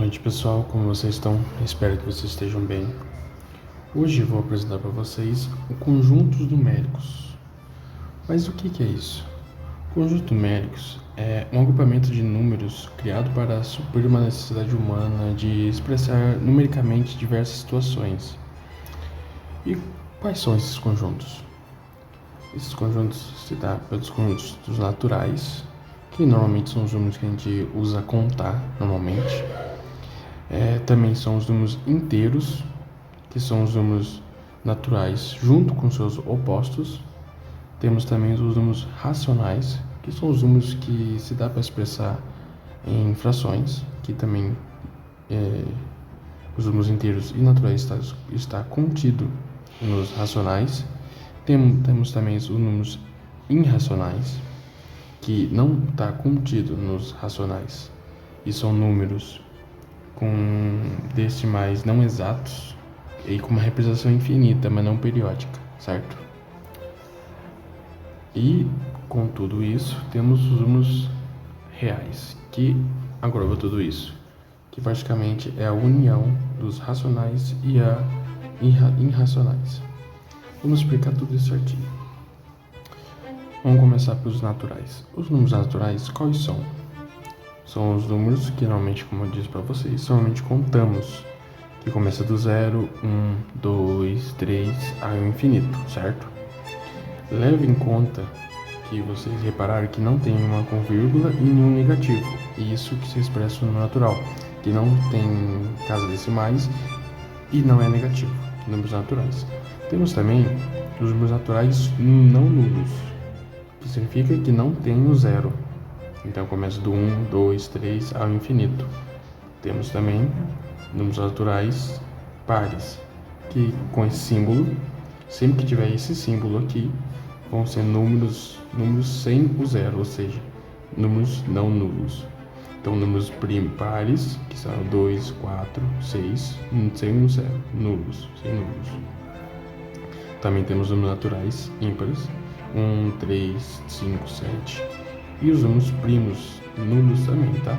noite, pessoal, como vocês estão? Espero que vocês estejam bem. Hoje eu vou apresentar para vocês o conjuntos numéricos. Mas o que é isso? Conjuntos numéricos é um agrupamento de números criado para suprir uma necessidade humana de expressar numericamente diversas situações. E quais são esses conjuntos? Esses conjuntos se dá pelos conjuntos dos naturais, que normalmente são os números que a gente usa a contar normalmente. Também são os números inteiros, que são os números naturais junto com seus opostos. Temos também os números racionais, que são os números que se dá para expressar em frações, que também os números inteiros e naturais está contido nos racionais. Temos também os números irracionais, que não está contido nos racionais, e são números com decimais não exatos e com uma representação infinita, mas não periódica, certo? E com tudo isso, temos os números reais, que agrupa tudo isso, que praticamente é a união dos racionais e a irracionais. Vamos explicar tudo isso certinho. Vamos começar pelos naturais. Os números naturais, quais são? São os números que normalmente, como eu disse para vocês, normalmente contamos, que começa do 0, 1, 2, 3, ao infinito, certo? Leve em conta que vocês repararam que não tem uma com vírgula e nenhum negativo, e isso que se expressa no natural, que não tem casas decimais e não é negativo, números naturais. Temos também os números naturais não nulos, que significa que não tem o zero. Então começa do 1, 2, 3 ao infinito. Temos também números naturais pares, que com esse símbolo, sempre que tiver esse símbolo aqui, vão ser números sem o zero, ou seja, números não nulos. Então números pares, que são 2, 4, 6, sem o zero, nulos, sem nulos. Também temos números naturais ímpares, 1, 3, 5, 7. E os números primos nulos também, tá?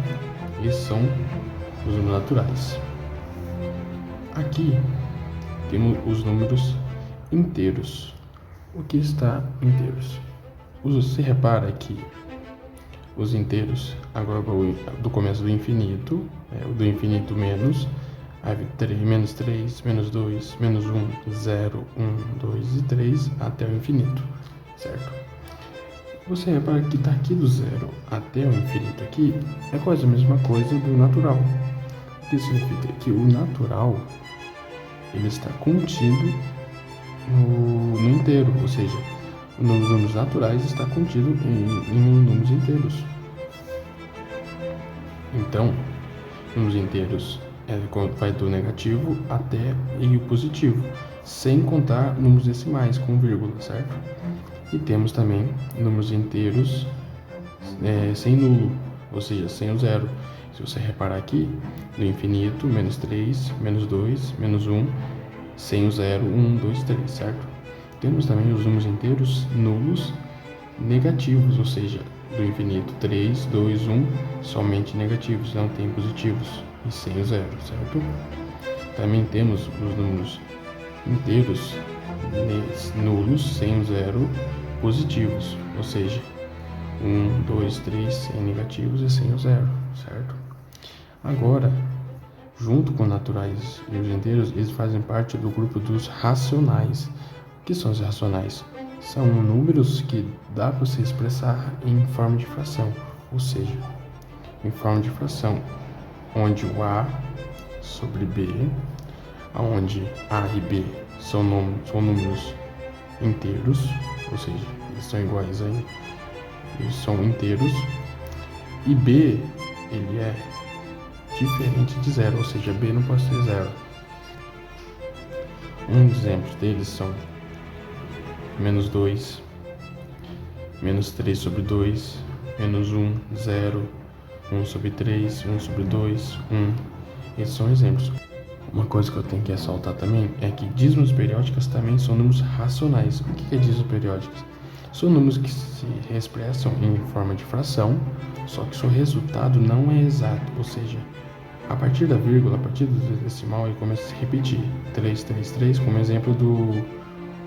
Esses são os números naturais. Aqui temos os números inteiros. O que está inteiros? Você repara que os inteiros, agora do começo do infinito, do infinito menos, aí menos 3, menos 2, menos 1, 0, 1, 2 e 3 até o infinito, certo? Você repara que daqui do zero até o infinito aqui é quase a mesma coisa do natural. O que significa que o natural ele está contido no inteiro, ou seja, nos números naturais está contido em números inteiros. Então, números inteiros vai do negativo até o positivo, sem contar números decimais com vírgula, certo? E temos também números inteiros sem nulo, ou seja, sem o zero. Se você reparar aqui, no infinito, menos 3, menos 2, menos 1, sem o zero, 1, 2, 3, certo? Temos também os números inteiros nulos negativos, ou seja, do infinito 3, 2, 1, somente negativos, não tem positivos, e sem o zero, certo? Também temos os números inteiros nulos, sem o zero, positivos, ou seja, 1, 2, 3 sem negativos e sem o zero, certo? Agora, junto com naturais e os inteiros, eles fazem parte do grupo dos racionais. O que são os racionais? São números que dá para se expressar em forma de fração, ou seja, em forma de fração, onde o A sobre B, onde A e B são números inteiros, ou seja, eles são iguais aí, eles são inteiros, e B, ele é diferente de zero, ou seja, B não pode ser zero. Um dos exemplos deles são menos 2, menos 3 sobre 2, menos 1, 0, 1 sobre 3, 1 sobre 2, 1. Esses são exemplos. Uma coisa que eu tenho que ressaltar também é que dízimos periódicos também são números racionais. O que é dízimos periódicos? São números que se expressam em forma de fração, só que seu resultado não é exato, ou seja, A partir da vírgula, a partir do decimal, ele começa a se repetir. 333, como exemplo do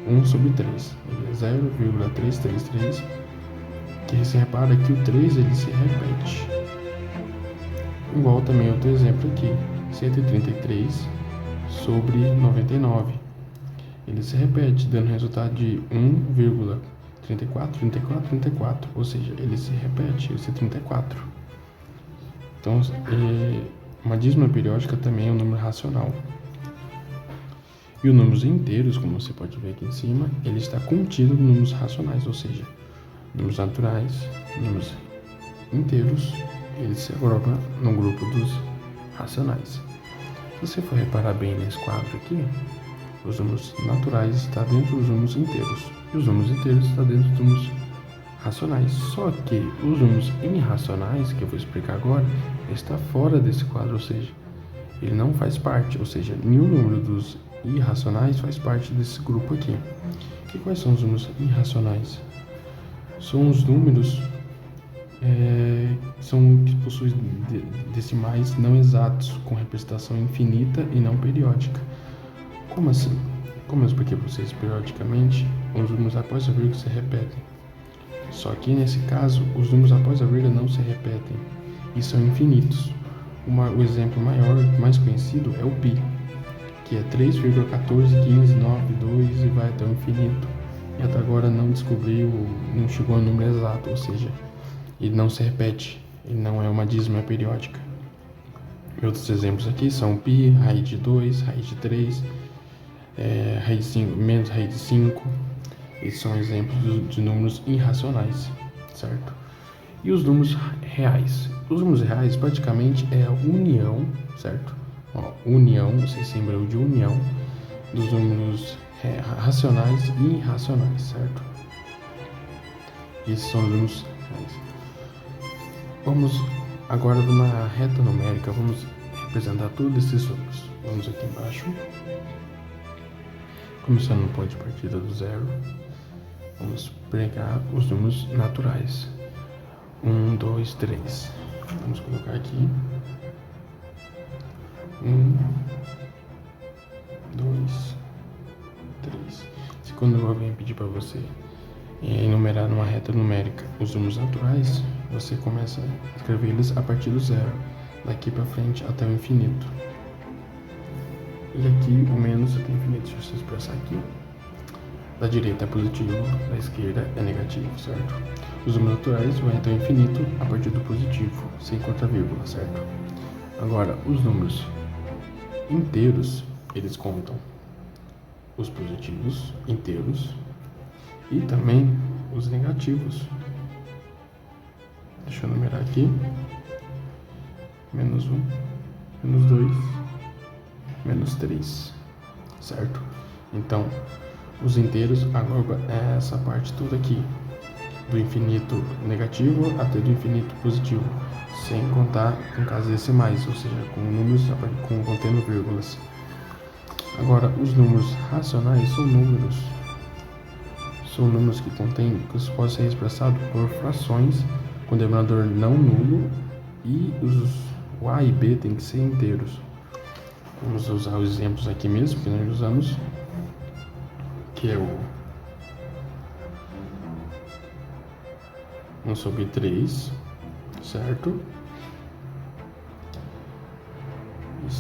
1 sobre 3. Ele é 0,333, que você repara que o 3 ele se repete. Igual também outro exemplo aqui, 133 sobre 99. Ele se repete, dando resultado de 1,34, ou seja, ele se repete, esse é 34. Então, uma dízima periódica também é um número racional. E os números inteiros, como você pode ver aqui em cima, ele está contido nos números racionais, ou seja, números naturais, números inteiros, ele se agrupa no grupo dos racionais. Se você for reparar bem nesse quadro aqui, os números naturais estão dentro dos números inteiros e os números inteiros estão dentro dos números racionais. Só que os números irracionais, que eu vou explicar agora, está fora desse quadro, ou seja, ele não faz parte, ou seja, nenhum número dos irracionais faz parte desse grupo aqui. E quais são os números irracionais? São os números que possuem decimais não exatos, com representação infinita e não periódica. Como assim? Como eu expliquei para vocês, periodicamente, os números após a vírgula se repetem. Só que nesse caso, os números após a vírgula não se repetem e são infinitos. O exemplo maior, mais conhecido, é o π, que é 3,141592 e vai até o infinito. E até agora não chegou ao número exato, ou seja, ele não se repete, ele não é uma dízima periódica. Outros exemplos aqui são π, raiz de 2, raiz de 3, raiz de 5, menos raiz de 5. Esses são exemplos de números irracionais, certo? E os números reais? Os números reais praticamente é a união, certo? União, vocês se lembram de união dos números racionais e irracionais, certo? Esses são os números reais. Vamos agora na reta numérica, vamos representar todos esses números. Vamos aqui embaixo, começando no ponto de partida do zero, vamos pegar os números naturais. 1, 2, 3. Vamos colocar aqui 1, 2, 3. Se quando eu alguém pedir para você enumerar numa reta numérica os números naturais, você começa a escrever eles a partir do zero, daqui para frente até o infinito. E aqui o menos até o infinito, deixa eu expressar aqui. Da direita é positivo, da esquerda é negativo, certo? Os números naturais vão até o infinito a partir do positivo, sem contra vírgula, certo? Agora, os números inteiros, eles contam os positivos inteiros e também os negativos. Deixa eu numerar aqui. Menos 1, menos 2, menos 3, certo? Então, os inteiros agora é essa parte toda aqui, do infinito negativo até do infinito positivo, sem contar com casas decimais, ou seja, com números contendo vírgulas. Agora, os números racionais são números que podem ser expressados por frações com denominador não nulo e o A e B tem que ser inteiros. Vamos usar os exemplos aqui mesmo que nós usamos, que é o 1 sobre 3, certo? E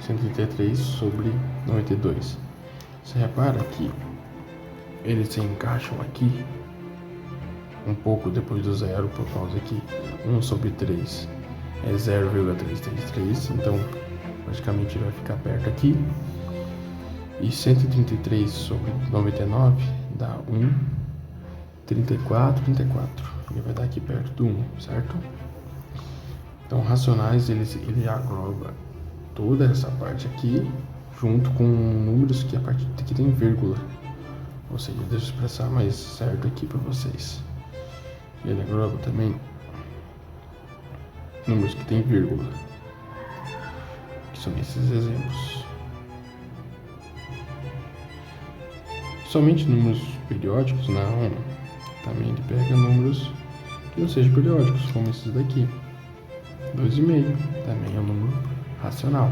133 sobre 92. Você repara que eles se encaixam aqui um pouco depois do zero, por causa que 1 sobre 3 é 0,333, então praticamente ele vai ficar perto aqui. E 133 sobre 99 dá 1,34. Ele vai dar aqui perto do 1, certo? Então, racionais, ele agloba toda essa parte aqui, junto com números que a parte que tem vírgula. Ou seja, deixa eu expressar mais certo aqui para vocês. Ele agloba também números que tem vírgula, que são esses exemplos. Somente números periódicos? Não. Também ele pega números que não sejam periódicos, como esses daqui. 2,5 também é um número racional.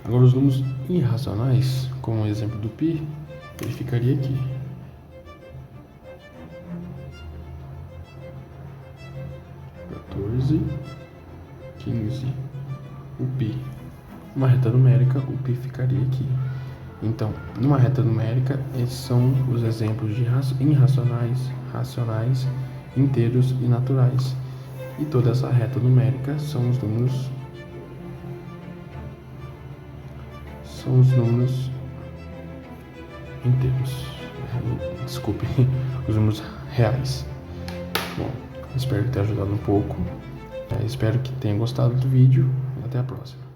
Agora os números irracionais, como o exemplo do π, ele ficaria aqui. 14, 15. O π. Uma reta numérica, o π ficaria aqui. Então, numa reta numérica, esses são os exemplos de irracionais, racionais, inteiros e naturais. E toda essa reta numérica são os números inteiros. Desculpe, os números reais. Bom, espero ter ajudado um pouco. Espero que tenha gostado do vídeo e até a próxima.